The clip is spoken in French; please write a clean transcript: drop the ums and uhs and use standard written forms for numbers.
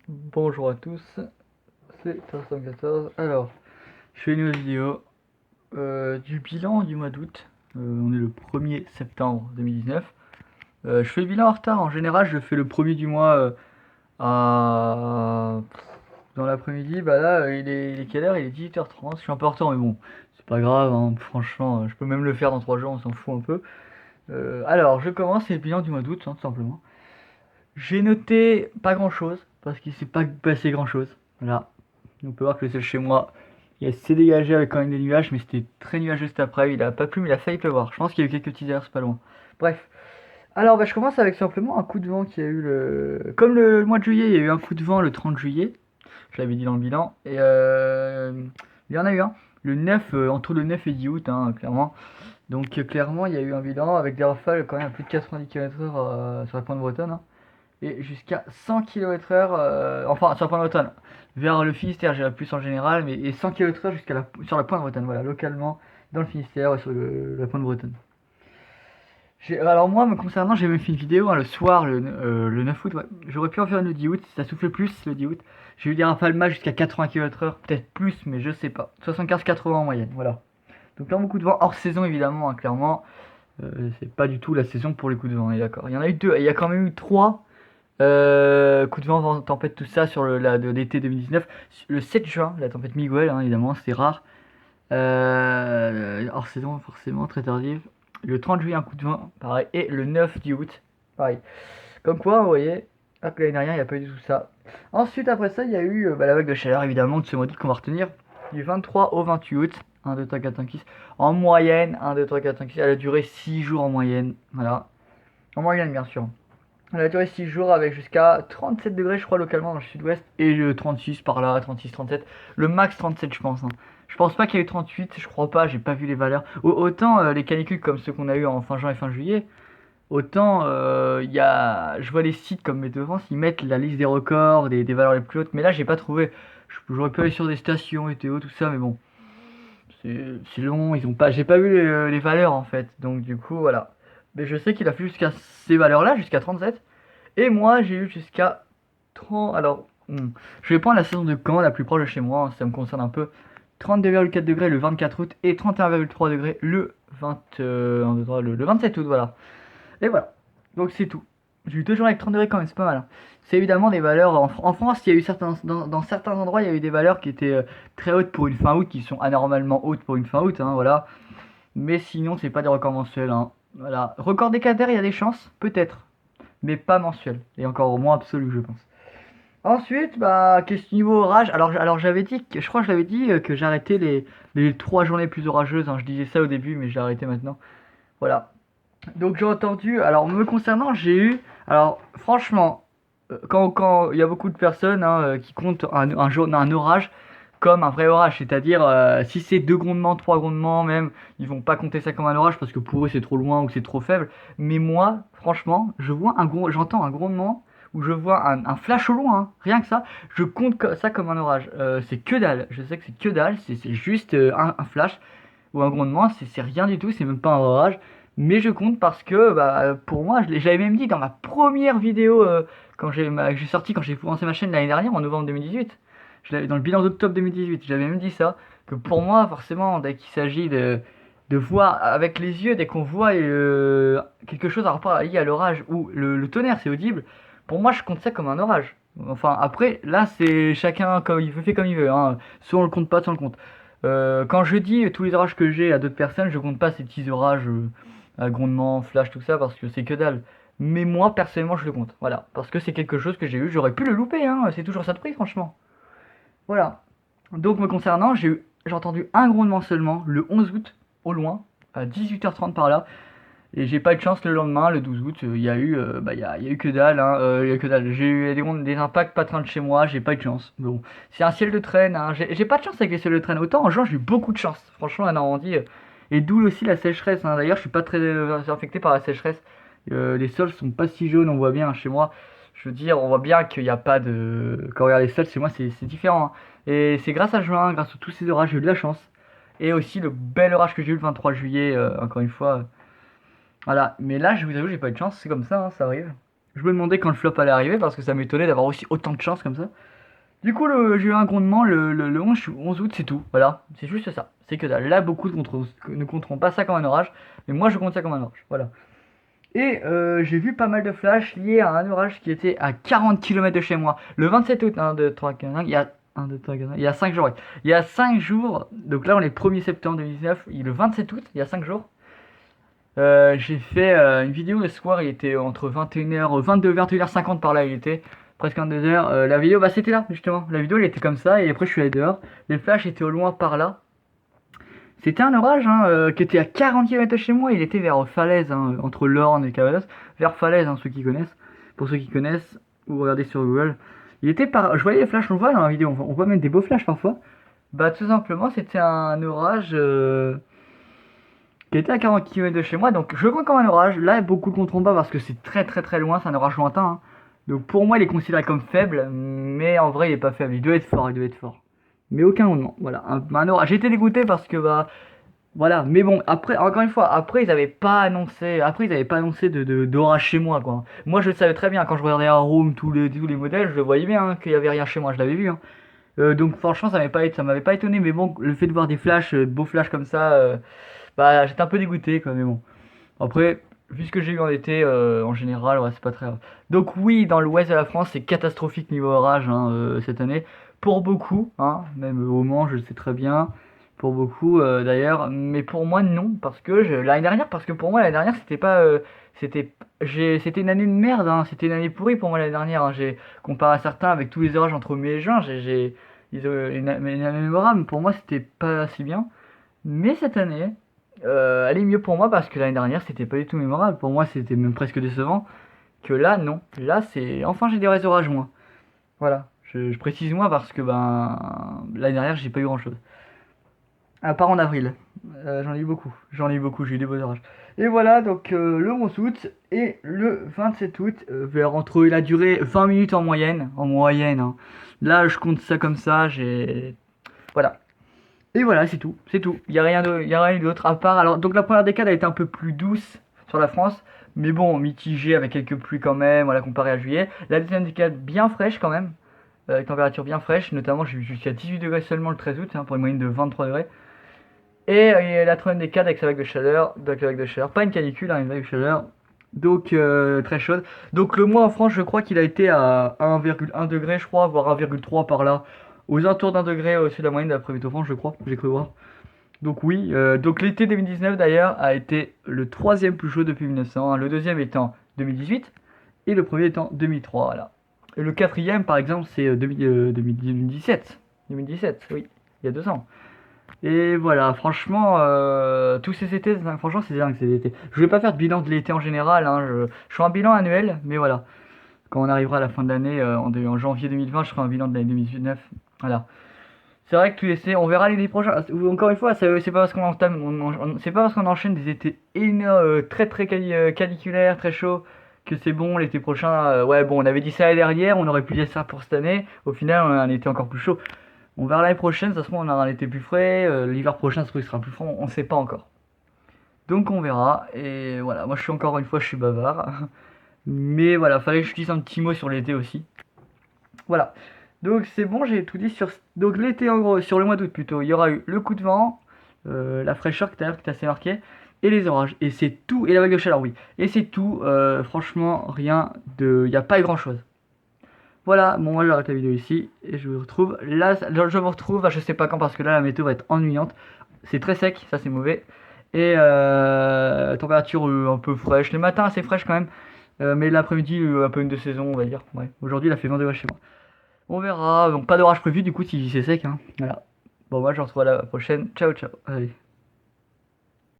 Bonjour à tous, c'est 314. Alors, je fais une nouvelle vidéo du bilan du mois d'août. On est le 1er septembre 2019. Je fais le bilan en retard. En général, je fais le premier du mois à... dans l'après-midi. Bah là, il est quelle heure? Il est 18h30. Je suis un peu en retard, mais bon, c'est pas grave, hein. Franchement, je peux même le faire dans 3 jours, on s'en fout un peu. Alors, je commence, c'est le bilan du mois d'août, hein, tout simplement. J'ai noté pas grand chose, parce qu'il s'est pas passé grand chose. Voilà. On peut voir que le ciel chez moi, il s'est dégagé avec quand même des nuages, mais c'était très nuageux cet après. Il a pas plu, mais il a failli pleuvoir. Je pense qu'il y a eu quelques petites heures, c'est pas loin. Bref. Alors, bah, je commence avec simplement un coup de vent qui a eu le. Comme le mois de juillet, il y a eu un coup de vent le 30 juillet. Je l'avais dit dans le bilan. Et il y en a eu un. Le 9, entre le 9 et 10 août, hein, clairement. Donc, clairement, il y a eu un bilan avec des rafales quand même à plus de 90 km/h sur la pointe bretonne, hein, et jusqu'à 100 km/h, enfin sur la pointe bretonne, vers le Finistère, j'irai plus en général, mais et 100 km/h sur la pointe bretonne, voilà, localement dans le Finistère et sur la pointe bretonne. Alors moi, me concernant, j'ai même fait une vidéo, hein, le soir, le 9 août, ouais. J'aurais pu en faire une le 10 août, ça soufflait plus le 10 août. J'ai eu des rafales mâts jusqu'à 80 km/h, peut-être plus, mais je sais pas. 75-80 en moyenne, voilà. Donc là, beaucoup de vent hors saison, évidemment, hein, clairement. C'est pas du tout la saison pour les coups de vent, on est d'accord. Il y en a eu deux, il y a quand même eu trois coup de vent, tempête, tout ça sur de l'été 2019. Le 7 juin, la tempête Miguel, hein, évidemment, c'était rare. Hors saison, forcément, très tardive. Le 30 juillet, un coup de vent, pareil. Et le 9 du août, pareil. Comme quoi, vous voyez, hop, l'année dernière, il n'y a pas eu du tout ça. Ensuite, après ça, il y a eu bah, la vague de chaleur, évidemment, de ce mois d'août qu'on va retenir. Du 23 au 28 août. 1, 2, 3, 4, 5, 6. En moyenne, 1, 2, 3, 4, 5, 6. Elle a duré 6 jours en moyenne. Voilà. En moyenne, bien sûr. Elle a duré 6 jours avec jusqu'à 37 degrés, je crois, localement dans le sud-ouest. Et 36 par là, 36, 37. Le max 37, je pense, hein. Je pense pas qu'il y ait eu 38, je crois pas, j'ai pas vu les valeurs. Autant les canicules comme ceux qu'on a eu en fin juin et fin juillet, autant je vois les sites comme Météo France, ils mettent la liste des records, des valeurs les plus hautes. Mais là, j'ai pas trouvé. J'aurais pu aller sur des stations météo, tout ça, mais bon, c'est long, ils ont pas, j'ai pas vu les valeurs en fait. Donc du coup, voilà. Mais je sais qu'il a fait jusqu'à ces valeurs-là, jusqu'à 37. Et moi, j'ai eu jusqu'à 30. Alors, je vais prendre la saison de Caen, la plus proche de chez moi, hein, ça me concerne un peu. 32,4 degrés le 24 août et 31,3 degrés le 27 août, voilà. Et voilà. Donc c'est tout. J'ai eu 2 jours avec 30 degrés quand même, c'est pas mal, hein. C'est évidemment des valeurs. En France, il y a eu dans certains endroits, il y a eu des valeurs qui étaient très hautes pour une fin août, qui sont anormalement hautes pour une fin août, hein, voilà. Mais sinon, c'est pas des records mensuels, hein. Voilà. Record décadaire, il y a des chances, peut-être, mais pas mensuel. Et encore au moins absolu, je pense. Ensuite, bah, question niveau orage. Alors j'avais dit, je crois que je l'avais dit que j'arrêtais les 3 journées plus orageuses, hein. Je disais ça au début, mais j'ai arrêté maintenant. Voilà. Donc j'ai entendu. Alors me concernant, j'ai eu. Alors franchement, quand il y a beaucoup de personnes, hein, qui comptent un orage comme un vrai orage, c'est-à-dire si c'est 2 grondements, 3 grondements même, ils vont pas compter ça comme un orage parce que pour eux c'est trop loin ou c'est trop faible. Mais moi, franchement, j'entends un grondement ou je vois un flash au loin, hein, rien que ça, je compte ça comme un orage. C'est que dalle, je sais que c'est que dalle, c'est juste un flash ou un grondement, c'est rien du tout, c'est même pas un orage. Mais je compte parce que bah, pour moi, je l'avais même dit dans ma première vidéo j'ai sorti, quand j'ai commencé ma chaîne l'année dernière, en novembre 2018. Je l'avais dans le bilan d'octobre 2018, j'avais même dit ça. Que pour moi, forcément, dès qu'il s'agit de voir avec les yeux, dès qu'on voit quelque chose en rapport à l'orage ou le tonnerre, c'est audible, pour moi, je compte ça comme un orage. Enfin, après, là, c'est chacun comme il fait comme il veut, hein. Soit on le compte pas, soit on le compte. Quand je dis tous les orages que j'ai à d'autres personnes, je compte pas ces petits orages à grondement, flash, tout ça, parce que c'est que dalle. Mais moi, personnellement, je le compte. Voilà. Parce que c'est quelque chose que j'ai eu. J'aurais pu le louper, hein. C'est toujours ça de prix, franchement. Voilà. Donc, me concernant, j'ai entendu un grondement seulement, le 11 août, au loin, à 18h30 par là. Et j'ai pas eu de chance le lendemain, le 12 août, il y a eu, il y a eu que dalle, hein, il y a eu que dalle. J'ai eu des impacts pas très loin de chez moi, j'ai pas eu de chance. Bon, c'est un ciel de traîne, hein. J'ai pas de chance avec les ciels de traîne. Autant en juin, j'ai eu beaucoup de chance. Franchement, la Normandie, et d'où aussi la sécheresse, hein. D'ailleurs, je suis pas très affecté par la sécheresse. Les sols sont pas si jaunes, on voit bien, hein, chez moi. Je veux dire, on voit bien qu'il n'y a pas de. Quand on regarde les sols, chez moi, c'est différent, hein. Et c'est grâce à juin, grâce à tous ces orages, j'ai eu de la chance. Et aussi le bel orage que j'ai eu le 23 juillet, encore une fois. Voilà, mais là, je vous avoue, j'ai pas eu de chance, c'est comme ça, hein, ça arrive. Je me demandais quand le flop allait arriver parce que ça m'étonnait d'avoir aussi autant de chance comme ça. Du coup, j'ai eu un grondement le 11 août, c'est tout. Voilà, c'est juste ça. C'est que dalle. Là, beaucoup ne compteront pas ça comme un orage, mais moi je compte ça comme un orage. Voilà. Et j'ai vu pas mal de flashs liés à un orage qui était à 40 km de chez moi. Le 27 août, 1, 2, 3, 4, 5, il y a 1, 2, 3, 4, 5, il y a 5 jours. Ouais. Il y a 5 jours, donc là on est le 1er septembre 2019, le 27 août, il y a 5 jours. J'ai fait une vidéo le soir, il était entre 21h, 22, 21h50 par là, il était presque 22h. La vidéo, bah c'était là justement. La vidéo elle était comme ça et après je suis allé dehors. Les flashs étaient au loin par là. C'était un orage hein, qui était à 40 km de chez moi, il était vers Falaise, hein, entre l'Orne et Cavados. Vers Falaise, hein, ceux qui connaissent. Pour ceux qui connaissent, ou regardez sur Google. Il était par. Je voyais les flashs, on le voit dans la vidéo, on voit même des beaux flashs parfois. Bah tout simplement c'était un orage qui était à 40 km de chez moi, donc je compte comme un orage. Là beaucoup ne compteront pas parce que c'est très très très loin, c'est un orage lointain. Hein. Donc pour moi il est considéré comme faible, mais en vrai il est pas faible, il doit être fort, il doit être fort. Mais aucun moment, voilà, un orage. J'ai été dégoûté parce que bah voilà, mais bon, après, encore une fois, après ils avaient pas annoncé d'orage chez moi, quoi. Moi, je le savais très bien, quand je regardais à Room, tous les modèles, je le voyais bien, hein, qu'il y avait rien chez moi, je l'avais vu, hein. Donc, franchement, ça m'avait pas étonné, mais bon, le fait de voir des flashs, beaux flashs comme ça, bah, j'étais un peu dégoûté, quoi, mais bon. Après, vu ce que j'ai eu en été, en général, ouais, c'est pas très grave. Donc, oui, dans l'ouest de la France, c'est catastrophique niveau orage, hein, cette année. Pour beaucoup, hein, même au Mans, je le sais très bien pour beaucoup d'ailleurs, mais pour moi non, parce que l'année dernière, parce que pour moi l'année dernière c'était pas, c'était une année de merde, hein, c'était une année pourrie pour moi l'année dernière, hein, j'ai comparé à certains avec tous les orages entre mai et juin, ils ont une année mémorable, pour moi c'était pas si bien, mais cette année, elle est mieux pour moi parce que l'année dernière c'était pas du tout mémorable, pour moi c'était même presque décevant, que là non, là c'est, enfin j'ai des vrais orages moins, voilà, je précise moins parce que ben l'année dernière j'ai pas eu grand chose. À part en avril. J'en ai eu beaucoup. J'en ai eu beaucoup, j'ai eu des beaux orages. Et voilà, donc le 11 août et le 27 août, vers entre, il a duré 20 minutes en moyenne. En moyenne, hein. Là, je compte ça comme ça, j'ai. Voilà. Et voilà, c'est tout. C'est tout. Il y a rien d'autre à part. Alors, donc la première décade a été un peu plus douce sur la France. Mais bon, mitigée avec quelques pluies quand même, voilà, comparé à juillet. La deuxième décade bien fraîche quand même. Avec température bien fraîche. Notamment, j'ai eu jusqu'à 18 degrés seulement le 13 août, hein, pour une moyenne de 23 degrés. Et la troisième décade avec sa vague de chaleur, pas une canicule, hein, une vague de chaleur, donc très chaude. Donc le mois en France, je crois qu'il a été à 1,1 degré, je crois, voire 1,3 par là, aux alentours d'un degré au-dessus de la moyenne d'après Météo France, je crois, j'ai cru voir. Donc oui, donc l'été 2019 d'ailleurs a été le troisième plus chaud depuis 1900, hein, le deuxième étant 2018 et le premier étant 2003, voilà. Et le quatrième par exemple c'est 2017, 2017, oui, il y a 2 ans. Et voilà, franchement, tous ces étés, franchement, c'est dingue ces étés. Je vais pas faire de bilan de l'été en général, hein, je fais un bilan annuel, mais voilà. Quand on arrivera à la fin de l'année, en janvier 2020, je ferai un bilan de l'année 2019. Voilà. C'est vrai que tous les étés, on verra l'été prochain. Encore une fois, c'est pas parce qu'on entame, c'est pas parce qu'on enchaîne des étés très très caniculaires, très chauds, que c'est bon l'été prochain. Ouais, bon, on avait dit ça l'année dernière, on aurait pu dire ça pour cette année. Au final, on a un été encore plus chaud. On verra l'année prochaine, ça se trouve on aura un été plus frais, l'hiver prochain ça se trouve il sera plus froid, on sait pas encore. Donc on verra, et voilà, moi je suis encore une fois, je suis bavard. Mais voilà, fallait que je dise un petit mot sur l'été aussi. Voilà. Donc c'est bon, j'ai tout dit sur... Donc l'été en gros, sur le mois d'août plutôt, il y aura eu le coup de vent, la fraîcheur qui est assez marquée, et les orages. Et c'est tout, et la vague de chaleur, oui. Et c'est tout, franchement, rien de... Il n'y a pas eu grand chose. Voilà, bon moi j'arrête la vidéo ici et je vous retrouve là, je vous retrouve, je sais pas quand parce que là la météo va être ennuyante. C'est très sec, ça c'est mauvais. Et température un peu fraîche, les matins assez fraîche quand même. Mais l'après-midi un peu une de saison on va dire. Ouais. Aujourd'hui il a fait 20 degrés chez moi. On verra, donc pas d'orage prévu du coup si c'est sec hein. Voilà. Bon moi je vous retrouve à la prochaine. Ciao ciao. Allez.